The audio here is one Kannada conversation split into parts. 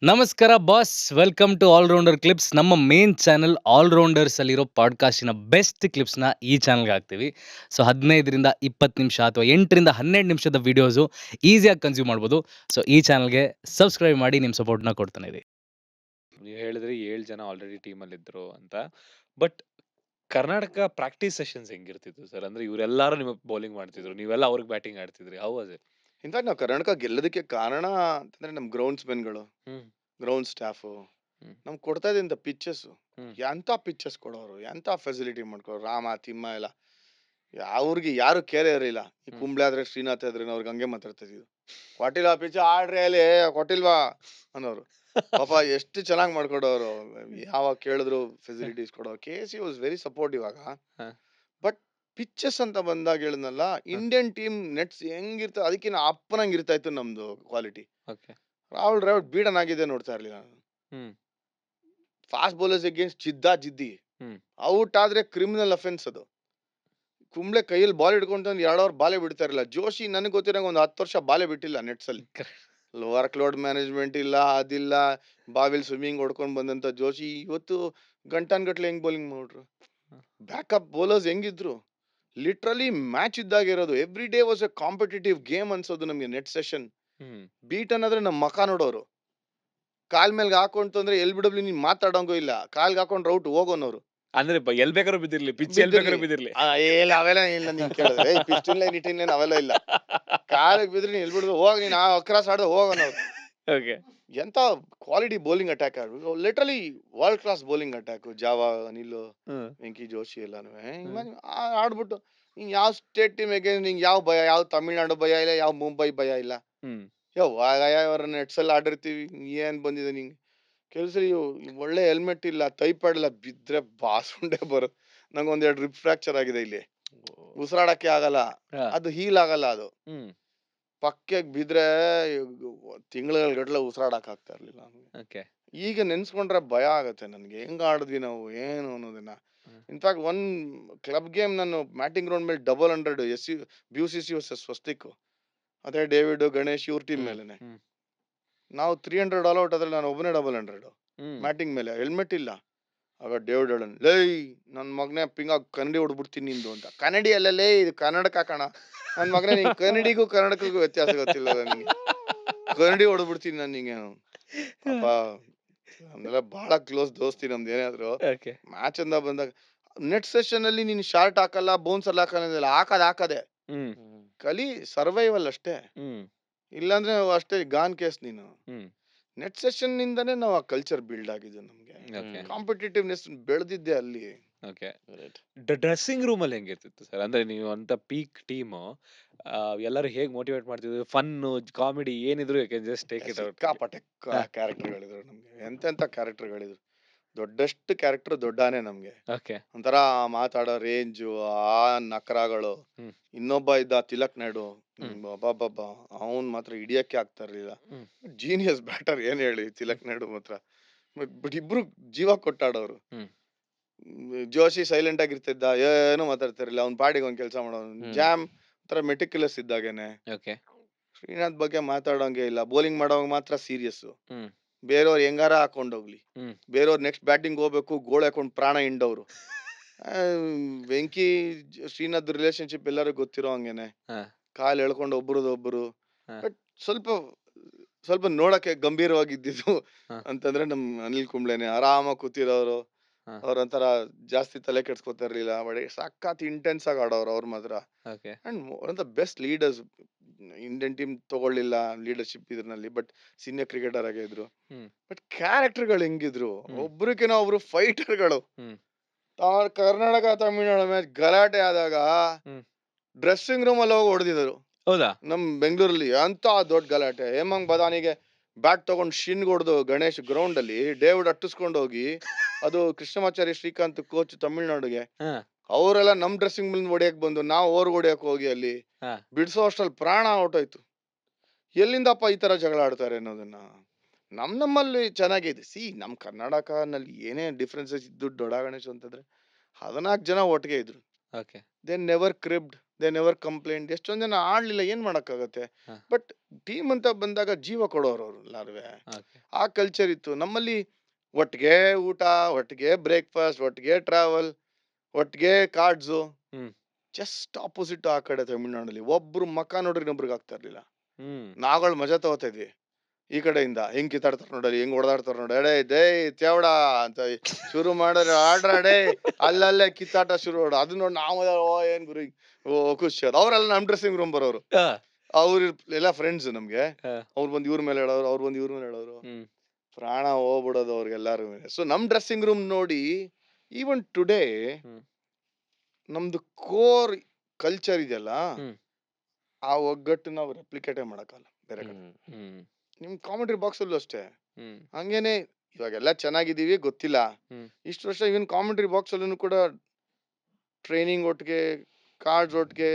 ನಮಸ್ಕಾರ boss, welcome to Allrounder Clips. ನಮ್ಮ ಮೇನ್ ಚಾನಲ್ ಆಲ್ರೌಂಡರ್ಸ್ ಅಲ್ಲಿರೋ ಪಾಡ್ಕಾಸ್ಟಿನ ಬೆಸ್ಟ್ ಕ್ಲಿಪ್ಸ್ನ ಈ ಚಾನಲ್ಗೆ ಹಾಕ್ತೀವಿ. ಸೊ 15ರಿಂದ 20 ನಿಮಿಷ ಅಥವಾ 8ರಿಂದ 12 ನಿಮಿಷದ ವಿಡಿಯೋಸು ಈಸಿಯಾಗಿ ಕನ್ಸ್ಯೂಮ್ ಮಾಡ್ಬೋದು. ಸೊ ಈ ಚಾನಲ್ಗೆ ಸಬ್ಸ್ಕ್ರೈಬ್ ಮಾಡಿ ನಿಮ್ಮ ಸಪೋರ್ಟ್ನ ಕೊಡ್ತಾನೆ ಇರಿ. ನೀವು ಹೇಳಿದ್ರಿ 7 ಜನ ಆಲ್ರೆಡಿ ಟೀಮಲ್ಲಿದ್ರು ಅಂತ. ಬಟ್ ಕರ್ನಾಟಕ ಪ್ರಾಕ್ಟೀಸ್ ಸೆಷನ್ಸ್ ಹೆಂಗಿರ್ತಿತ್ತು ಸರ್? ಅಂದ್ರೆ ಇವರೆಲ್ಲರೂ ನಿಮಗೆ ಬೌಲಿಂಗ್ ಮಾಡ್ತಿದ್ರು, ನೀವೆಲ್ಲ ಅವ್ರಿಗೆ ಬ್ಯಾಟಿಂಗ್ ಆಡ್ತಿದ್ರಿ. How was it? ಇನ್ಫ್ಯಾಕ್ಟ್ ನಾವು ಕರ್ನಾಟಕ ಗೆಲ್ಲೋದಕ್ಕೆ ಕಾರಣ ಅಂತಂದ್ರೆ ನಮ್ ಗ್ರೌಂಡ್ಸ್‌ಮನ್‌ಗಳು, ಹ್ಮ್, ಗ್ರೌಂಡ್ ಸ್ಟಾಫು, ಹ್ಮ್, ನಮ್ಗೆ ಕೊಡ್ತಾ ಇದ್ದಂಥ ಪಿಚಸ್ಸು. ಹ್ಮ್, ಎಂಥ ಪಿಚಸ್ ಕೊಡೋರು, ಎಂಥ ಫೆಸಿಲಿಟಿ ಮಾಡ್ಕೊಡೋರು. ರಾಮ, ತಿಮ್ಮ ಎಲ್ಲ ಅವ್ರಿಗೆ ಯಾರು ಕೇರೇ ಇರಲಿಲ್ಲ. ಈ ಹ್ಮ್. ಕುಂಬ್ಳೆ ಆದ್ರೆ ಶ್ರೀನಾಥ್ ಆದ್ರೆ ಅವ್ರಿಗೆ ಹಂಗೆ ಮಾತಾಡ್ತಾ ಇದ್ದಿದ್ದು. ಕೊಟ್ಟಿಲ್ಲ ಪಿಚ್ ಆಡ್ರಿ ಅಲ್ಲಿ, ಕೊಟ್ಟಿಲ್ವಾ ಅನ್ನೋರು. ಪಾಪ ಎಷ್ಟು ಚೆನ್ನಾಗಿ ಮಾಡ್ಕೊಡೋರು. ಯಾವಾಗ ಕೇಳಿದ್ರು ಫೆಸಿಲಿಟೀಸ್ ಕೊಡೋರು. KC ವಾಸ್ ವೆರಿ ಸಪೋರ್ಟಿವ್ ಆಗ. ಹ, ಬಟ್ ಪಿಚಸ್ ಅಂತ ಬಂದಾಗ ಹೇಳಿದ್ನಲ್ಲ, ಹ. ಇಂಡಿಯನ್ ಟೀಮ್ ನೆಟ್ಸ್ ಹೆಂಗಿರ್ತದೆ ಅದಕ್ಕಿಂತ ಅಪ್ಪನಂಗೆ ಇರ್ತಾ ಇತ್ತು ನಮ್ದು ಕ್ವಾಲಿಟಿ. ಓಕೆ. ರಾಹುಲ್ ದ್ರಾವಿಡ್ ಬೀಡನ್ ನೋಡ್ತಾ ಇರ್ಲಿಲ್ಲ ನಾನು. ಹ್ಮ್, ಫಾಸ್ಟ್ ಬೌಲರ್ಸ್ ಅಗೇನ್ಸ್ಟ್ ಜಿದ್ದಿ. ಹ್ಮ್. ಔಟ್ ಆದ್ರೆ ಕ್ರಿಮಿನಲ್ ಅಫೆನ್ಸ್ ಅದು. ಕುಂಬ್ಳೆ ಕೈಯಲ್ಲಿ ಬಾಲ್ ಹಿಡ್ಕೊಂಡು 2 ಅವರ್ ಬಾಲೇ ಬಿಡ್ತಾ ಇರಲಿಲ್ಲ. ಜೋಶಿ ನನಗೆ ಗೊತ್ತಿರಂಗೆ ಒಂದು 10 ವರ್ಷ ಬಾಲೇ ಬಿಟ್ಟಿಲ್ಲ ನೆಟ್ಸ್ ಅಲ್ಲಿ. ವರ್ಕ್ ಲೋಡ್ ಮ್ಯಾನೇಜ್ಮೆಂಟ್ ಇಲ್ಲ, ಅದಿಲ್ಲ. ಬಾವಿಲ್ ಸ್ವಿಮ್ಮಿಂಗ್ ಹೊಡ್ಕೊಂಡು ಬಂದಂತ ಜೋಶಿ ಇವತ್ತು ಗಂಟನ್ಗಟ್ಲೆ ಹೆಂಗ್ ಬೌಲಿಂಗ್ ಮಾಡ್ರು. ಬ್ಯಾಕಪ್ ಬೌಲರ್ಸ್ ಹೆಂಗಿದ್ರು. ಲಿಟ್ರಲಿ ಮ್ಯಾಚ್ ಇದ್ದಾಗಿರೋದು. Every day was a competitive game ಅನ್ಸೋದು ನಮಗೆ ನೆಟ್ ಸೆಷನ್. ಹ್ಮ್. ಬೀಟ್ ಅನ್ನೋದ್ರೆ ನಮ್ಮ ಮಕ ನೋಡೋರು. ಕಾಲ್ ಮೇಲೆ ಹಾಕೊಂತು ಅಂದ್ರೆ LBW ನೀನ್ ಮಾತಾಡೋಂಗೂ ಇಲ್ಲ. ಕಾಲ್ಗೆ ಹಾಕೊಂಡ್ರೆ ಔಟ್ ಹೋಗೋನವ್ರು. ಅಂದ್ರೆ ಎಲ್ ಬೇಕಾದ್ರೂ ಬಿದ್ದಿರ್ಲಿ, ಪಿಚ್ ಎಲ್ ಬೇಕಾದ್ರೂ ಬಿದ್ದಿರ್ಲಿ. ಇಲ್ಲ ಅವೆಲ್ಲ ಇಲ್ಲ ನಿನ್ ಕೇಳಿದ್ರೆ ಪಿಸ್ಟನ್ ಲೈನ್ ಇಟ್ಟಿನ್ ಲೈನ್ ಅವೆಲ್ಲ ಇಲ್ಲ. ಕಾಲಿಗೆ ಬಿದ್ರೆ ನೀನ್ ಎಲ್ಬಿಡುದು ಹೋಗ್ ನೀನ್ ಅಕ್ರಾಸ್ ಆಡ್ದೆ ಹೋಗೋನವ್ರು. ಓಕೆ. ಎಂತ quality bowling attack literally world class bowling attack. Java, Anil, ಹ್ಮ್, ವೆಂಕಿ ಜೋಶಿ ಎಲ್ಲಾನು ಹ್ಮ್, ಆಡ್ಬಿಟ್ಟು ನಿಂಗೆ ಯಾವ ಸ್ಟೇಟ್ ಟೀಮ್ ನಿಂಗೆ ಯಾವ ಭಯ, ಯಾವ ತಮಿಳ್ನಾಡು ಭಯ ಇಲ್ಲ, ಯಾವ ಮುಂಬೈ ಭಯ ಇಲ್ಲ. ಹ್ಮ್. ಅವ್ರ ನೆಟ್ಸ್ ಅಲ್ಲಿ ಆಡಿರ್ತೀವಿ. ಏನ್ ಬಂದಿದೆ ನಿಂಗೆ ಕೆಲ್ಸ. ಒಳ್ಳೆ ಹೆಲ್ಮೆಟ್ ಇಲ್ಲ, ಟೈಪಾಯ್ಡ್ ಇಲ್ಲ, ಬಿದ್ರೆ ಬಾಸುಂಡೆ ಬರುತ್ತೆ. ನಂಗೆ ಒಂದೆರಡು ರಿಪ್ ಫ್ರಾಕ್ಚರ್ ಆಗಿದೆ ಇಲ್ಲಿ. ಉಸಿರಾಡಕ್ಕೆ ಆಗಲ್ಲ. ಹಾ. ಅದು ಹೀಲ್ ಆಗಲ್ಲ. ಅದು ಹ್ಮ್. ಪಕ್ಕೆ ಬಿದ್ರೆ ತಿಂಗಳ ಗಟ್ಲೆ ಉಸಿರಾಡಕ್ ಆಗ್ತಾ ಇರ್ಲಿಲ್ಲ ನಮ್ಗೆ. ಓಕೆ. ಈಗ ನೆನ್ಸ್ಕೊಂಡ್ರೆ ಭಯ ಆಗತ್ತೆ ನನ್ಗೆ. ಹೆಂಗ್ ಆಡಿದ್ವಿ ನಾವು ಏನು ಅನ್ನೋದನ್ನ. ಹ್ಮ್. ಇನ್ಫ್ಯಾಕ್ಟ್ ಕ್ಲಬ್ ಗೇಮ್ ನಾನು ಮ್ಯಾಟಿಂಗ್ ಗ್ರೌಂಡ್ ಮೇಲೆ 100 BUCC ವರ್ಸಸ್ ಸ್ವಸ್ತಿಕ್. ಅದೇ ಡೇವಿಡ್, ಗಣೇಶ್ ಇವ್ರ ಟೀಮ್ ಹ್ಮ್. ಮೇಲೆನೆ. ಹ್ಮ್. ನಾವು 300 ಆಲ್ ಔಟ್ ಅದ್ರಲ್ಲಿ ನಾನು ಒಬ್ಬನೇ 100 ಹ್ಮ್. ಮ್ಯಾಟಿಂಗ್ ಮೇಲೆ. ಹೆಲ್ಮೆಟ್ ಇಲ್ಲ. ಆಗ ಡೇವಿಡ್ ಹೇಳನ್, ಲೈ ನನ್ ಮಗನೇ ಪಿಂಗ ಕನ್ನಡಿ ಹೊಡ್ಬಿಡ್ತೀನಿ ನಿಂದು ಅಂತ. ಕನ್ನಡಿ ಅಲ್ಲಲ್ಲೇ ಇದು ಕನ್ನಡಕ ಕಣ. ನನ್ ಮಗನೇ ನಿಂಗೆ ಕನ್ನಡಿಗೂ ಕನ್ನಡಕಕ್ಕೂ ವ್ಯತ್ಯಾಸ ಗೊತ್ತಿಲ್ಲ ನಿಂಗೆ. ಕನ್ನಡಿ ಹೊಡ್ಬಿಡ್ತೀನಿ ನಾನು ನಿಂಗೆ. ಪಾಪ ನಮ್ದೆಲ್ಲ ಬಹಳ ಕ್ಲೋಸ್ ದೋಸ್ತಿ ನಮ್ದು ಏನಾದ್ರು. ಓಕೆ. ಮ್ಯಾಚ್ ಅಂತ ಬಂದಾಗ ನೆಟ್ ಸೆಷನ್ ಅಲ್ಲಿ ನೀನ್ ಶಾರ್ಟ್ ಹಾಕಲ್ಲ, ಬೌನ್ಸರ್ ಹಾಕಲ್ಲ, ಹಾಕದೆ ಹ್ಮ್. ಕಲಿ ಸರ್ವೈವಲ್ ಅಷ್ಟೇ. ಹ್ಮ್. ಇಲ್ಲಾಂದ್ರೆ ಅಷ್ಟೇ ಗಾನ್ ಕೇಸ್ ನೀನು. ಹ್ಮ್. ನೆಟ್ ಸೆಷನ್ ನಿಂದಾನೇ ನಾವು ಆ ಕಲ್ಚರ್ ಬಿಲ್ಡ್ ಆಗಿದ್ದು ನಮ್ಗೆ. ಓಕೆ. ಕಾಂಪಿಟೇಟಿವ್ನೆಸ್ ಬೆಳೆದಿದ್ದೆ ಅಲ್ಲಿ. ಓಕೆ. ಡ್ರೆಸ್ಸಿಂಗ್ ರೂಮ್ ಅಲ್ಲಿ ಹೆಂಗಿರ್ತಿತ್ತು ಸರ್? ಅಂದ್ರೆ ನೀವು ಅಂತ ಪೀಕ್ ಟೀಮು, ಎಲ್ಲರೂ ಹೇಗ್ ಮೋಟಿವೇಟ್ ಮಾಡ್ತಿದ್ರು? ಫನ್ನು, ಕಾಮಿಡಿ ಏನಿದ್ರು you can just take it out. ಸಿಕ್ಕಾಪಟ್ಟೆ ಹಾ. ಕ್ಯಾರೆಕ್ಟರ್ಗಳಿದ್ರು ನಮ್ಗೆ. ಎಂತೆಂತ ಕ್ಯಾರೆಕ್ಟರ್ಗಳಿದ್ರು. ದೊಡ್ಡಷ್ಟು ಕ್ಯಾರೆಕ್ಟರ್ ದೊಡ್ಡಾನೆ ನಮ್ಗೆ. ಓಕೆ. ಒಂಥರ ಮಾತಾಡೋ ರೇಂಜು, ಆ ನಕರಾಗಳು. ಹ್ಮ್. ಇನ್ನೊಬ್ಬ ಇದ್ದ ತಿಲಕ್ ನಾಯ್ಡು. ಹ್ಮ್. ಅಬ್ಬಬ್ಬಬ್ಬಾ ಅವನ್ ಮಾತ್ರ ಹಿಡಿಯಕ್ಕೆ ಆಗ್ತಾ ಇರ್ಲಿಲ್ಲ. ಹ್ಮ್. ಜೀನಿಯಸ್ ಬ್ಯಾಟರ್ ಏನ್ ಹೇಳಿ ತಿಲಕ್ ನಾಯ್ಡು ಮಾತ್ರ. ಬಟ್ ಇಬ್ರು ಜೀವ ಕೊಟ್ಟಾಡೋರು. ಹ್ಮ್. ಜೋಶಿ ಸೈಲೆಂಟ್ ಆಗಿರ್ತಿದ್ದ, ಏನು ಮಾತಾಡ್ತಿರ್ಲಿಲ್ಲ. ಅವ್ನ ಪಾಡಿಗೆ ಅವ್ನ್ ಕೆಲಸ ಮಾಡೋನು. ಹ್ಮ್. ಜಾಮ್ ಒಂಥರ ಮೆಟಿಕ್ಯುಲಸ್ ಇದ್ದಾಗೇನೆ. ಓಕೆ. ಶ್ರೀನಾಥ್ ಬಗ್ಗೆ ಮಾತಾಡೋಂಗೆ ಇಲ್ಲ. ಬೌಲಿಂಗ್ ಮಾಡೋವಾಗ ಮಾತ್ರ ಸೀರಿಯಸ್. ಹ್ಮ್. ಬೇರೆಯವ್ರು ಹೆಂಗಾರ ಹಾಕೊಂಡೋಗ್ಲಿ. ಹ್ಮ್. ಬೇರೆಯವ್ರು ನೆಕ್ಸ್ಟ್ ಬ್ಯಾಟಿಂಗ್ ಹೋಗ್ಬೇಕು, ಗೋಲ್ ಹಾಕೊಂಡು ಪ್ರಾಣ ಹಿಂಡವ್ರು. ಆ, ವೆಂಕಿ ಶ್ರೀನಾಥ್ ರಿಲೇಶನ್ಶಿಪ್ ಎಲ್ಲರಿಗೂ ಗೊತ್ತಿರೋ ಹಂಗೇನೆ. ಹಾ. ಕಾಲ್ ಎಳ್ಕೊಂಡು ಒಬ್ರದೊಬ್ರು. ಹಾ. ಬಟ್ ಸ್ವಲ್ಪ ಸ್ವಲ್ಪ ನೋಡಕ್ಕೆ ಗಂಭೀರವಾಗಿದ್ದಿದ್ದು ಹಾ. ಅಂತಂದ್ರೆ ನಮ್ ಅನಿಲ್ ಕುಂಬ್ಳೆನೆ. ಆರಾಮಾಗಿ ಕೂತಿರೋರು. ಹಾ. ಅವ್ರೊಂಥರ ಜಾಸ್ತಿ ತಲೆ ಕೆಡ್ಸ್ಕೊತಾ ಇರ್ಲಿಲ್ಲ. ಬಟ್ ಸಖತ್ ಇಂಟೆನ್ಸ್ ಆಗಿ ಆಡೋರು ಅವ್ರ ಮಾತ್ರ. Okay. And one of the best leaders. Indian team ತಗೊಳ್ಳಿಲ್ಲ ಲೀಡರ್ಶಿಪ್ ಇದ್ರಲ್ಲಿ, ಬಟ್ ಸೀನಿಯರ್ ಕ್ರಿಕೆಟರ್ ಆಗೇ ಇದ್ರು. ಹ್ಮ್. ಬಟ್ ಕ್ಯಾರೆಕ್ಟರ್ಗಳು ಹೆಂಗಿದ್ರು, ಹ್ಮ್. ಒಬ್ರಿಗಿನ ಒಬ್ರು ಫೈಟರ್ಗಳು. ಹ್ಮ್. ಕರ್ನಾಟಕ ತಮಿಳ್ನಾಡು ಮ್ಯಾಚ್ ಗಲಾಟೆ ಆದಾಗ ಹ್ಮ್. ಡ್ರೆಸ್ಸಿಂಗ್ ರೂಮ್ ಅಲ್ಲಿ ಹೋಗಿ ಹೊಡೆದಿದ್ರು. ಹೌದಾ? ನಮ್ ಬೆಂಗಳೂರಲ್ಲಿ ಅಂತ ದೊಡ್ಡ ಗಲಾಟೆ. ಹೇಮಂಗ್ ಬದಾನಿಗೆ ಬ್ಯಾಟ್ ತಗೊಂಡು ಶಿನ್ ಹೊಡೆದು ಗಣೇಶ್ ಗ್ರೌಂಡ್ ಅಲ್ಲಿ ಡೇವಿಡ್ ಅಟ್ಟಿಸ್ಕೊಂಡು ಹೋಗಿ, ಅದು ಕೃಷ್ಣಮಾಚಾರಿ ಶ್ರೀಕಾಂತ್ ಕೋಚ್ ತಮಿಳ್ನಾಡುಗೆ. ಹಾ. ಅವರೆಲ್ಲ ನಮ್ ಡ್ರೆಸ್ಸಿಂಗ್ ರೂಮ್ ಹೊಡಿಯಕ್ ಬಂದು ನಾವು ಅವ್ರಿಗೆ ಹೊಡಿಯಕ್ ಹೋಗಿ ಅಲ್ಲಿ ಹಾ. ಬಿಡಿಸೋ ಅಷ್ಟ್ರಲ್ಲಿ ಪ್ರಾಣ ಹೊರ್ಟೋಯ್ತು. ಎಲ್ಲಿಂದಪ್ಪ ಈ ತರ ಜಗಳ ಆಡ್ತಾರೆ ಅನ್ನೋದನ್ನ. ನಮ್ಮಲ್ಲಿ ಚೆನ್ನಾಗಿದೆ. ನಮ್ ಕರ್ನಾಟಕನಲ್ಲಿ ಏನೇ ಡಿಫ್ರೆನ್ಸಸ್ ಇದ್ದು ಡೊಡ ಗಣೇಶ್ ಅಂತಂದ್ರೆ 14 ಜನ ಒಟ್ಟಿಗೆ ಇದ್ರು. Okay. They never cribbed, they never complaint. ಎಷ್ಟೊಂದ್ ಜನ ಆಡ್ಲಿಲ್ಲ, ಏನ್ ಮಾಡಕ್ಕಾಗತ್ತೆ. ಹಾ. ಬಟ್ ಟೀಮ್ ಅಂತ ಬಂದಾಗ ಜೀವ ಕೊಡೋರು ಅವ್ರು ಎಲ್ಲಾರುವೆ. ಓಕೆ. ಆ ಕಲ್ಚರ್ ಇತ್ತು ನಮ್ಮಲ್ಲಿ. ಒಟ್ಟಿಗೆ ಊಟ, ಒಟ್ಟಿಗೆ ಬ್ರೇಕ್ಫಾಸ್ಟ್, ಒಟ್ಟಿಗೆ ಟ್ರಾವೆಲ್, ಒಟ್ಟಿಗೆ ಕಾರ್ಡ್ಸು. ಹ್ಮ್. ಜಸ್ಟ್ ಆಪೋಸಿಟ್ ಆ ಕಡೆ ತಮಿಳ್ನಾಡಲ್ಲಿ ಒಬ್ರು ಮಕ್ಕ ನೋಡ್ರಿ ಇನ್ನೊಬ್ರಿಗೆ ಆಗ್ತಾ ಇರ್ಲಿಲ್ಲ. ಹ್ಮ್. ನಾವುಗಳು ಮಜಾ ತಗೋತಾ ಇದ್ವಿ ಈ ಕಡೆಯಿಂದ. ಹೆಂಗ್ ಕಿತ್ತಾಡ್ತಾರ ನೋಡಲಿ, ಹೆಂಗ್ ಹೊಡೆದಾಡ್ತಾರ ನೋಡಿ, ಎಡೇ ದೇ ತೇವಡ ಅಂತ ಶುರು ಮಾಡಿದ್ರೆ ಆಡ್ರ ಡೇ ಅಲ್ಲಲ್ಲೇ ಕಿತ್ತಾಟ ಶುರು ಮಾಡು. ಅದು ನೋಡಿ ನಾವು ಓ ಏನ್ ಗುರು, ಓ ಖುಷಿ ಅದು. ಅವರೆಲ್ಲ ನಮ್ ಡ್ರೆಸ್ಸಿಂಗ್ ರೂಮ್ ಬರೋರು, ಆ, ಅವ್ರ ಎಲ್ಲ ಫ್ರೆಂಡ್ಸ್ ನಮ್ಗೆ. ಆ, ಅವ್ರು ಬಂದು ಇವ್ರ ಮೇಲೆ ಹೇಳೋರು, ಅವ್ರು ಬಂದು ಇವ್ರ ಮೇಲೆ ಹೇಳೋರು. ಹ್ಮ್. ಪ್ರಾಣ ಹೋಗ್ಬಿಡೋದು ಅವ್ರಿಗೆಲ್ಲಾರು ಮೇಲೆ. ಸೊ ನಮ್ ಡ್ರೆಸ್ಸಿಂಗ್ ರೂಮ್ ನೋಡಿ ಈವನ್ ಟುಡೇ ಹ್ಮ್. ನಮ್ದು ಕೋರ್ ಕಲ್ಚರ್ ಇದೆಯಲ್ಲ, ಹ್ಮ್. ಆ ಒಗ್ಗಟ್ಟು ನಾವು ರೆಪ್ಲಿಕೇಟೇ ಮಾಡಕ್ಕಲ್ಲ ಬೇರೆ ಕಡೆ. ಹ್ಮ್. ಹ್ಮ್. ನಿಮ್ ಕಾಮೆಂಟ್ರಿ ಬಾಕ್ಸ್ ಅಲ್ಲೂ ಅಷ್ಟೇ. ಹ್ಮ್. ಹಂಗೇನೆ ಇವಾಗೆಲ್ಲ ಚೆನ್ನಾಗಿದ್ದೀವಿ ಗೊತ್ತಿಲ್ಲ. ಹ್ಮ್. ಇಷ್ಟು ವರ್ಷ ಇವನ್ ಕಾಮೆಂಟ್ರಿ ಬಾಕ್ಸ್ ಅಲ್ಲೂ ಕೂಡ ಟ್ರೈನಿಂಗ್ ಒಟ್ಟಿಗೆ, ಕಾರ್ಡ್ಸ್ ಒಟ್ಟಿಗೆ,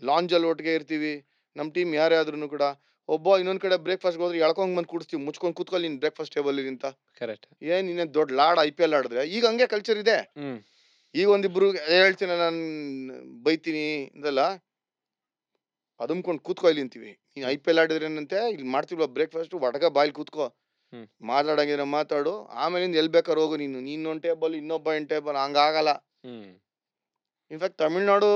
ಲಾಂಜ್ ಅಲ್ಲಿ ಒಟ್ಟಿಗೆ ಇರ್ತೀವಿ. ನಮ್ ಟೀಮ್ ಯಾರೇ ಆದ್ರೂ ಕೂಡ ಒಬ್ಬ ಇನ್ನೊಂದ್ ಕಡೆ ಬ್ರೇಕ್ಫಾಸ್ಟ್ ಹೋದ್ರೆ ಎಳ್ಕೊಂಡ್ ಬಂದ್ ಕೂಡಿಸ್ತೀವಿ, ಮುಚ್ಕೊಂಡ್ ಕೂತ್ಕೊಳ್ಳಿ ನೀನ್ ಬ್ರೇಕ್ಫಾಸ್ಟ್ ಟೇಬಲ್ ಅಂತ. ಕರೆಕ್ಟ್. ಏನ್ ಇನ್ನೇನ್ ದೊಡ್ಡ ಲಾಡ್ IPL ಆಡಿದ್ರೆ ಈಗ ಹಂಗೆ ಕಲ್ಚರ್ ಇದೆ. ಹ್ಮ್. ಈಗ ಒಂದಿಬ್ರು ಹೇಳ್ತೀನಿ ನಾನ್ ಬೈತೀನಿ ಇದೆಲ್ಲ ಅದುಮ್ಕೊಂಡ್ ಕೂತ್ಕೊ ಇಲ್ಲಿ ಅಂತೀವಿ. ನೀನ್ IPL ಆಡಿದ್ರೆ ಏನಂತೆ, ಇಲ್ಲಿ ಮಾಡ್ತೀವಿ ಬ್ರೇಕ್ಫಾಸ್ಟ್, ಒಡಗ ಬಾಯ್ಲ್ ಕೂತ್ಕೋ, ಹ್ಮ್. ಮಾತಾಡಂಗಿದ್ರೆ ಮಾತಾಡು, ಆಮೇಲಿಂದ ಎಲ್ ಬೇಕಾರು ಹೋಗು ನೀನು. ನೀನೊಂದ್ ಟೇಬಲ್ ಇನ್ನೊಬ್ಬ ಟೇಬಲ್, ಹಂಗಾಗಲ್ಲ. ಹ್ಮ್. ಇನ್ಫ್ಯಾಕ್ಟ್ ತಮಿಳ್ನಾಡು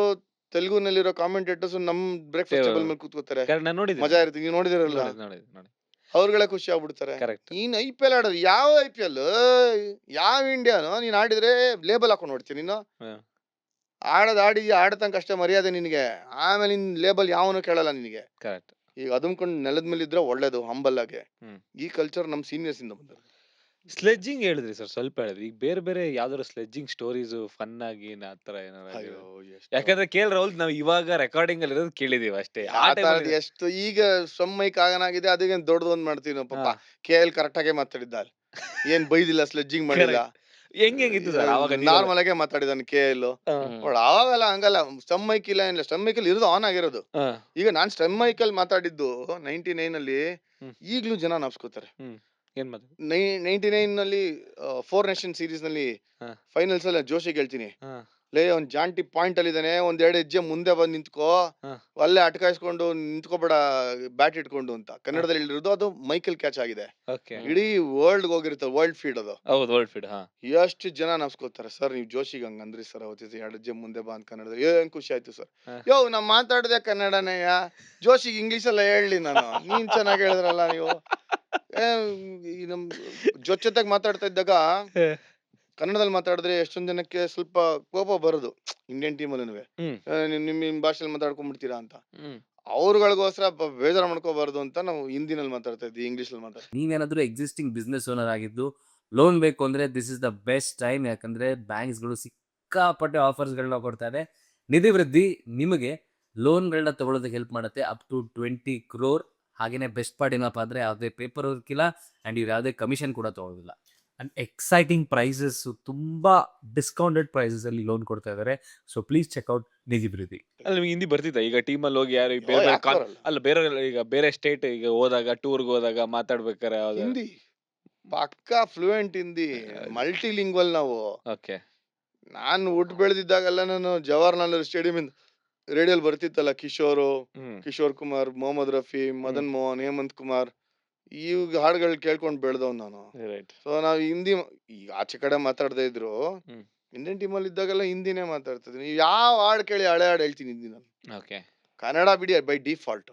ತೆಲುಗುನಲ್ಲಿರೋ ಕಾಮೆಂಟೇಟರ್ಸ್ ನಮ್ ಬ್ರೇಕ್ಫಾಸ್ಟ್ ಟೇಬಲ್ ಮೇಲೆ ಕೂತ್ಕೋತಾರೆ. ಕರೆಕ್ಟ್. ನಾನು ನೋಡಿದ್ದೀನಿ. ಮಜಾ ಇರುತ್ತೆ, ನೀವು ನೋಡಿದಿರಲ್ಲ. ನೋಡಿದ್ದೀನಿ. ಅವ್ರುಗಳೇ ಖುಷಿ ಆಗ್ಬಿಡ್ತಾರೆ. ಕರೆಕ್ಟ್. ನೀನ್ IPL ಆಡೋದು ಯಾವ IPL, ಯಾವ ಇಂಡಿಯಾನೋ ನೀನ್ ಆಡಿದ್ರೆ ಲೇಬಲ್ ಹಾಕೊಂಡು ನೋಡ್ತೀನಿ ನೀನು. ಹ್ಮ್. ಆಡೋದ್ ಆಡತಂಕ ಅಷ್ಟೇ ಮರ್ಯಾದೆ ನಿನಗೆ, ಆಮೇಲೆ ನಿನ್ ಲೇಬಲ್ ಯಾವನು ಕೇಳಲ್ಲ ನಿನಗೆ. ಕರೆಕ್ಟ್. ಈಗ ಅದುಮ್ಕೊಂಡು ನೆಲದ ಮೇಲೆ ಇದ್ರೆ ಒಳ್ಳೇದು, ಹಂಬಲ್ ಆಗಿ. ಹ್ಮ್. ಈ ಕಲ್ಚರ್ ನಮ್ ಸೀನಿಯರ್ಸ್ ಇಂದ ಬಂದದ್ದು. ಸ್ಲೆಡ್ಜಿಂಗ್ ಹೇಳಿದ್ರಿ ಸರ್, ಸ್ವಲ್ಪ ಹೇಳಿದ್ರಿ. ಈಗ ಬೇರೆ ಬೇರೆ ಯಾವ್ದಾದ್ರು ಸ್ಲೆಡ್ಜಿಂಗ್ ಸ್ಟೋರೀಸ್ ಫನ್ ಆಗಿ ಆತರ ಏನಾರ ಅಯ್ಯೋ ಎಷ್ಟು ಯಾಕಂದ್ರೆ KL ರಾಹುಲ್ ನಾವು ಇವಾಗ ರೆಕಾರ್ಡಿಂಗ್ ಅಲ್ಲಿ ಇರೋದು ಕೇಳಿದೀವಿ ಅಷ್ಟೇ. ಆ ಟೈಮಲ್ಲಿ ಎಷ್ಟು ಈಗ ಸಮ್ಮೈಕ್ ಆಗನಾಗಿದೆ, ಅದಕ್ಕೆ ದೊಡ್ಡದು ಒಂದ್ ಮಾಡ್ತೀವಿ ನಾವು. ಪಾಪ KL ಕರೆಕ್ಟ್ ಆಗೇ ಮಾತಾಡಿದ್ದ, ಏನ್ ಬೈದಿಲ್ಲ, ಸ್ಲೆಡ್ಜಿಂಗ್ ಮಾಡಿಲ್ಲ. ಹೆಂಗಿತ್ತು ಸರ್ ಅವಾಗ? ನಾರ್ಮಲ್ ಆಗೇ ಮಾತಾಡಿದಾನೆ KL. ಅವಾಗಲ್ಲ ಹಂಗಲ್ಲ, ಸ್ಟಮ್ ಮೈಕ್ ಇಲ್ಲ ಏನಿಲ್ಲ, ಸ್ಟಮ್ ಮೈಕಲ್ ಇರೋದು ಆನ್ ಆಗಿರೋದು. ಈಗ ನಾನ್ ಸ್ಟಮ್ ಮೈಕಲ್ ಮಾತಾಡಿದ್ದು 99 ಅಲ್ಲಿ ಈಗ್ಲೂ ಜನ ನಾಪ್ಸ್ಕೋತಾರೆ. ಏನ್ ಮಾತು? 99 ನಲ್ಲಿ 4 ನೇಷನ್ ಸೀರೀಸ್ ನಲ್ಲಿ ಫೈನಲ್ಸ್ ಅಲ್ಲಿ ಜೋಶಿಗೆ ಹೇಳ್ತೀನಿ, ಲೇ ಅವ್ನ್ ಜಾಂಟಿ ಪಾಯಿಂಟ್ ಅಲ್ಲಿ ಇದಾನೆ, ಒಂದ್ 2 ಹೆಜ್ಜೆ ಮುಂದೆ ಬಂದ್ ನಿಂತ್ಕೋ, ಅಲ್ಲೇ ಅಟ್ಕಾಯಿಸ್ಕೊಂಡು ನಿಂತ್ಕೋಬೇಡ ಬ್ಯಾಟ್ ಇಟ್ಕೊಂಡು ಅಂತ ಕನ್ನಡದಲ್ಲಿ ಹೇಳಿರೋದು. ಅದು ಮೈಕಲ್ ಕ್ಯಾಚ್ ಆಗಿದೆ, ಇಡೀ ವರ್ಲ್ಡ್ ಹೋಗಿರುತ್ತೆ, ವರ್ಲ್ಡ್ ಫೀಡ್ ಅದು. ಹೌದು, ವರ್ಲ್ಡ್ ಫೀಡ್. ಎಷ್ಟು ಜನ ನಮ್ಸ್ಕೋತಾರೆ, ಸರ್ ನೀವು ಜೋಶಿಗೆ ಹಂಗ ಅಂದ್ರಿ ಸರ್ ಅವತ್ತು 2 ಹೆಜ್ಜೆ ಮುಂದೆ ಬಾ ಅಂತ ಕನ್ನಡದಲ್ಲಿ. ಏನ್ ಖುಷಿ ಆಯ್ತು ಸರ್. ಯೋ ನಾ ಮಾತಾಡದೆ ಕನ್ನಡನೇಯ, ಜೋಶಿಗೆ ಇಂಗ್ಲಿಷ್ ಎಲ್ಲ ಹೇಳಿ ನಾನು, ನೀನ್ ಚೆನ್ನಾಗಿ ಹೇಳಿದ್ರಲ್ಲ ನೀವು. ಈ ನಮ್ ಜೊತೆಗೆ ಮಾತಾಡ್ತಾ ಇದ್ದಾಗ ಕನ್ನಡದಲ್ಲಿ ಮಾತಾಡಿದ್ರೆ ಎಷ್ಟೊಂದ್ ಜನಕ್ಕೆ ಸ್ವಲ್ಪ ಕೋಪ ಬರೋದು, ಇಂಡಿಯನ್ ಟೀಮ್ ಅಲ್ಲೂ ನಿಮ್ ಭಾಷೆಯಲ್ಲಿ ಮಾತಾಡ್ಕೊಂಡ್ಬಿಡ್ತೀರಾ ಅಂತ. ಅವ್ರಗಳಿಗೋಸ್ಕರ ಬೇಜಾರು ಮಾಡ್ಕೋಬಾರ್ದು ಅಂತ ನಾವು ಹಿಂದಿನಲ್ಲಿ ಮಾತಾಡ್ತಾ ಇದ್ವಿ, ಇಂಗ್ಲಿಷ್ ಅಲ್ಲಿ ಮಾತಾಡ್ತೀವಿ. ನೀವೇನಾದ್ರೂ ಎಕ್ಸಿಸ್ಟಿಂಗ್ ಬಿಸ್ನೆಸ್ ಓನರ್ ಆಗಿದ್ದು ಲೋನ್ ಬೇಕು ಅಂದ್ರೆ this is the best time. ಯಾಕಂದ್ರೆ ಬ್ಯಾಂಕ್ಸ್ಗಳು ಸಿಕ್ಕಾಪಟ್ಟೆ ಆಫರ್ಸ್ಗಳನ್ನ ಕೊಡ್ತಾರೆ. ನಿಧಿ ವೃದ್ಧಿ ನಿಮಗೆ ಲೋನ್ಗಳನ್ನ ತಗೊಳ್ಳೋದಕ್ಕೆ ಹೆಲ್ಪ್ ಮಾಡುತ್ತೆ, ಅಪ್ ಟು 20 crore. ಹಾಗೇನೆ ಬೆಸ್ಟ್ ಪಾರ್ಟ್ ಏನಪ್ಪ ಅಂದ್ರೆ ಯಾವುದೇ ಪೇಪರ್ ವರ್ಕ್ ಇಲ್ಲ ಅಂಡ್ ಇವ್ರು ಯಾವುದೇ ಕಮಿಷನ್ ಕೂಡ ತಗೊಳ್ಳೋದಿಲ್ಲ. ಅಂಡ್ ಎಕ್ಸೈಟಿಂಗ್ ಪ್ರೈಸಸ್, ತುಂಬಾ ಡಿಸ್ಕೌಂಟೆಡ್ ಪ್ರೈಸಸ್ ಅಲ್ಲಿ ಲೋನ್ ಕೊಡ್ತಾ ಇದ್ದಾರೆ. ಸೊ ಪ್ಲೀಸ್ ಚೆಕ್ಔಟ್ ನಿಧಿ ವೃದ್ಧಿ. ಅಲ್ಲ, ನಿಮ್ಗೆ ಹಿಂದಿ ಬರ್ತಿತ್ತ? ಈಗ ಟೀಮಲ್ಲಿ ಹೋಗಿ ಯಾರು ಬೇರೆ ಅಲ್ಲ ಬೇರೆ ಈಗ ಬೇರೆ ಸ್ಟೇಟ್ ಈಗ ಹೋದಾಗ, ಟೂರ್ಗೆ ಹೋದಾಗ ಮಾತಾಡ್ಬೇಕಾರೆ ಹಿಂದಿ ಪಕ್ಕಾ ಫ್ಲೂಯೆಂಟ್ ಹಿಂದಿ, ಮಲ್ಟಿ ಲಿಂಗ್ವಲ್ ನಾವು. ನಾನು ಹುಟ್ಟು ಬೆಳೆದಿದ್ದಾಗೆಲ್ಲ ನಾನು ಜವಾಹರ್ಲಾಲ್ ಸ್ಟೇಡಿಯಂ ಇಂದ ರೇಡಿಯೋಲ್ ಬರ್ತಿತ್ತಲ್ಲ, ಕಿಶೋರ್ ಕುಮಾರ್, ಮೊಹಮ್ಮದ್ ರಫಿ, ಮದನ್ ಮೋಹನ್, ಹೇಮಂತ್ ಕುಮಾರ್, ಈ ಹಾಡುಗಳು ಕೇಳ್ಕೊಂಡ್ ಬೆಳ್ದವ್ ನಾನು. ಸೊ ನಾವ್ ಹಿಂದಿ ಈಗ ಆಚೆ ಕಡೆ ಮಾತಾಡದೇ ಇದ್ರು ಇಂಡಿಯನ್ ಟೀಮ್ ಅಲ್ಲಿ ಇದ್ದಾಗೆಲ್ಲ ಹಿಂದಿನೇ ಮಾತಾಡ್ತಿದ್ವಿ. ನೀವು ಯಾವ ಹಾಡು ಕೇಳಿ ಹಳೆ ಹಾಡು ಹೇಳ್ತೀನಿ ಹಿಂದಿ ನಾನು. ಕನ್ನಡ ಬಿಡಿ ಬೈ ಡಿಫಾಲ್ಟ್,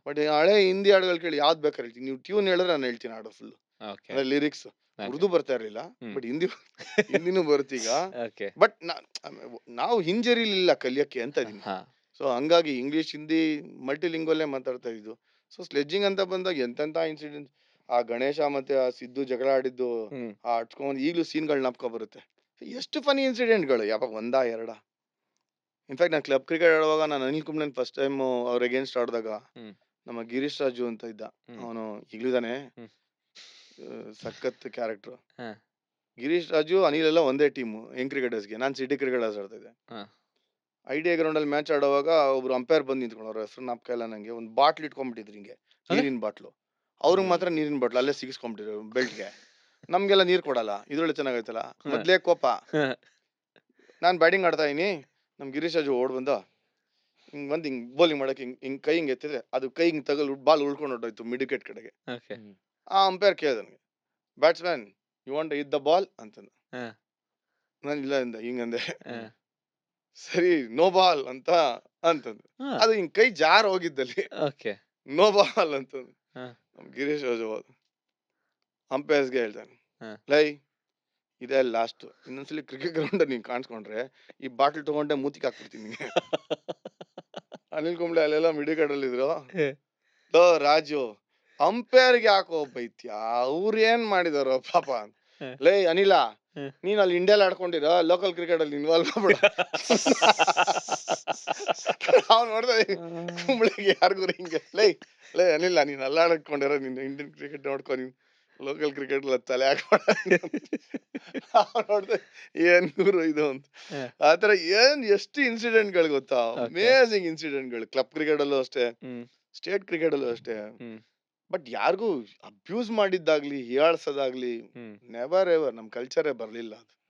ಬಟ್ ಹಳೆ ಹಿಂದಿ ಹಾಡುಗಳು ಕೇಳಿ ಯಾವ್ದು ಬೇಕಾದ್ರೆ ಹೇಳ್ತೀನಿ. ನೀವು ಟ್ಯೂನ್ ಹೇಳಿದ್ರೆ ನಾನು ಹೇಳ್ತೀನಿ ಹಾಡು ಫುಲ್, ಲಿರಿಕ್ಸ್. ಉರ್ದು ಬರ್ತಾ ಇರ್ಲಿಲ್ಲ, ಬಟ್ ಹಿಂದಿನೂ ಬರ್ತೀಗ. ಬಟ್ ನಾವು ಹಿಂಜರಿಲಿಲ್ಲ ಕಲಿಯಕ್ಕೆ ಅಂತ ಇದೀನಿ. ಸೊ ಹಂಗಾಗಿ ಇಂಗ್ಲಿಷ್ ಹಿಂದಿ ಮಲ್ಟಿ ಲಿಂಗ್ವಲ್ಲೇ ಮಾತಾಡ್ತಾ ಇದ್ದು. ಸೊ ಸ್ಲೆಡ್ಜಿಂಗ್ ಅಂತ ಬಂದಾಗ ಎಂತೆಂತ ಇನ್ಸಿಡೆಂಟ್, ಆ ಗಣೇಶ ಮತ್ತೆ ಆ ಸಿದ್ದು ಜಗಳ ಆಡಿದ್ದು, ಆ ಅಟ್ಸ್ಕೊಂಡ್ ಈಗ್ಲೂ ಸೀನ್ಗಳು ನಾಪ್ಕೊ ಬರುತ್ತೆ. ಎಷ್ಟು ಫನಿ ಇನ್ಸಿಡೆಂಟ್ಗಳು, ಯಾವಾಗ ಒಂದಾ ಎರಡ. ಇನ್ಫ್ಯಾಕ್ಟ್ ನಾನು ಕ್ಲಬ್ ಕ್ರಿಕೆಟ್ ಆಡುವಾಗ ನಾನು ಅನಿಲ್ ಕುಂಬ್ಳೆನ್ ಫಸ್ಟ್ ಟೈಮ್ ಅವ್ರ ಅಗೇನ್ಸ್ಟ್ ಆಡಿದಾಗ ನಮ್ಮ ಗಿರೀಶ್ ರಾಜು ಅಂತ ಇದ್ದ, ಅವನು ಈಗ್ಲಿದಾನೆ, ಸಖತ್ ಕ್ಯಾರೆಕ್ಟರ್. ಗಿರೀಶ್ ರಾಜು ಅನಿಲ್ ಎಲ್ಲ ಒಂದೇ ಟೀಮು ಯಂಗ್ ಕ್ರಿಕೆಟರ್ಸ್ಗೆ. ನಾನು ಸಿಟಿ ಕ್ರಿಕೆಟರ್ಸ್ ಆಡ್ತಾ ಇದ್ದೆ. ಐಡಿಯಾ ಗ್ರೌಂಡ್ ಅಲ್ಲಿ ಮ್ಯಾಚ್ ಆಡುವಾಗ ಒಬ್ರು ಅಂಪೈರ್ ಬಂದು ನಿಂತ್ಕೊಂಡು, ಅವ್ರ ಹೆಸರು ನಾಪ್ಕ ಇಲ್ಲ ನಂಗೆ, ಒಂದು ಬಾಟ್ಲ್ ಇಟ್ಕೊಂಡ್ಬಿಟ್ಟಿದ್ರು ಹಿಂಗೆ, ನೀರಿನ ಬಾಟ್ಲು. ಅವ್ರಿಗೆ ಮಾತ್ರ ನೀರಿನ ಬಾಟ್ಲು ಅಲ್ಲೇ ಸಿಗಿಸ್ಕೊಂಡ್ಬಿಟ್ಟಿದ್ರು ಬೆಲ್ಟ್ಗೆ. ನಮ್ಗೆಲ್ಲ ನೀರ್ ಕೊಡಲ್ಲ. ಇದ್ರೊಳ್ಳೆ ಚೆನ್ನಾಗೈತಲ್ಲ, ಮೊದ್ಲೇ ಕೋಪ. ನಾನ್ ಬ್ಯಾಟಿಂಗ್ ಆಡ್ತಾ ಇದೀನಿ, ನಮ್ ಗಿರೀಶ್ ರಾಜು ಓಡ್ ಬಂದ ಹಿಂಗ್ ಬಂದ್ ಹಿಂಗ್ ಬೌಲಿಂಗ್ ಮಾಡಕ್ಕೆ ಹಿಂಗ್ ಕೈ ಹಿಂಗ್ ಎತ್ತಿದ್ರೆ ಅದು ಕೈ ಹಿಂಗ್ ತಗಲ್ ಬಾಲ್ ಉಳ್ಕೊಂಡು ಹೊಟ್ಟೋಯ್ತು ಮಿಡ್ ವಿಕೆಟ್ ಕಡೆಗೆ. ಓಕೆ. ಆ ಅಂಪೈರ್ ಕೇಳ್ದ ನನಗೆ, batsman you want hit the ball ಅಂತಂದ. ಹಾ. ನಾನು ಇಲ್ಲ ಅಂದೆ, ಹಿಂಗಂದೆ. ಹಾ. ಸರಿ ನೋ ಬಾಲ್ ಅಂತಂದು. ಹಾ. ಅದು ಹಿಂಗ್ ಕೈ ಜಾರ್ ಹೋಗಿದ್ದಲ್ಲಿ ಓಕೆ. ನೋ ಬಾಲ್ ಅಂತಂದು. ಹಾ. ನಮ್ ಗಿರೀಶ್ ರಾಜು ಅಂಪೈರ್ಸ್ಗೆ ಹೇಳ್ತಾನೆ, ಹಾ. ಲೈ ಇದೇ ಲಾಸ್ಟ್, ಇನ್ನೊಂದ್ಸಲಿ ಕ್ರಿಕೆಟ್ ಗ್ರೌಂಡ್ ನೀನ್ ಕಾಣಿಸ್ಕೊಂಡ್ರೆ ಈ ಬಾಟ್ಲ್ ತಗೊಂಡೆ ಮೂತಿಗೆ ಹಾಕ್ಬಿಡ್ತೀನಿ ನಿಂಗೆ. ಅನಿಲ್ ಕುಂಬ್ಳೆ ಅಲ್ಲೆಲ್ಲ ಮಿಡಿಕಡಲ್ಲಿ ಇದ್ರು. ಲೋ ರಾಜು ಅಂಪೈರ್ಗೆ ಯಾಕೋ ಬೈತ್ಯ, ಅವ್ರು ಏನ್ ಮಾಡಿದಾರೋ ಪಾಪ. ಲೇ ಅನಿಲ, ನೀನ್ ಅಲ್ಲಿ ಇಂಡಿಯಾಲ್ ಆಡ್ಕೊಂಡಿರೋ ಲೋಕಲ್ ಕ್ರಿಕೆಟ್ ಅಲ್ಲಿ ಇನ್ವಾಲ್ವ್ ಆಗ್ಬೇಡ. ಅವ್ನು ನೋಡ್ದೆ ಕುಂಬ್ಳೆಗೆ ಯಾರಿಗೂ ಹಿಂಗೆ, ಲೇ ಅನಿಲ ನೀನ್ ಅಲ್ಲ ಆಡ್ಕೊಂಡಿರೋ ನೀನ್ ಇಂಡಿಯನ್ ಕ್ರಿಕೆಟ್ ನೋಡ್ಕೊ, ನೀನ್ ಲೋಕಲ್ ಕ್ರಿಕೆಟ್ ತಲೆ ಹಾಕ್ಬೇಡ. ನೋಡ್ದೆ ಏನ್ ಗುರು ಇದು ಅಂತ. ಆತರ ಎಷ್ಟು ಇನ್ಸಿಡೆಂಟ್ ಗಳು ಗೊತ್ತಾ, ಅಮೇಸಿಂಗ್ ಇನ್ಸಿಡೆಂಟ್ ಗಳು. ಕ್ಲಬ್ ಕ್ರಿಕೆಟ್ ಅಲ್ಲೂ ಅಷ್ಟೇ, ಸ್ಟೇಟ್ ಕ್ರಿಕೆಟ್ ಅಲ್ಲೂ ಅಷ್ಟೇ. ಬಟ್ ಯಾರಿಗೂ ಅಬ್ಯೂಸ್ ಮಾಡಿದ್ದಾಗ್ಲಿ ಹೀಯಾಳ್ಸೋದಾಗ್ಲಿ ನೆವರ್ ಎವರ್ ನಮ್ ಕಲ್ಚರೇ ಬರ್ಲಿಲ್ಲ ಅದು.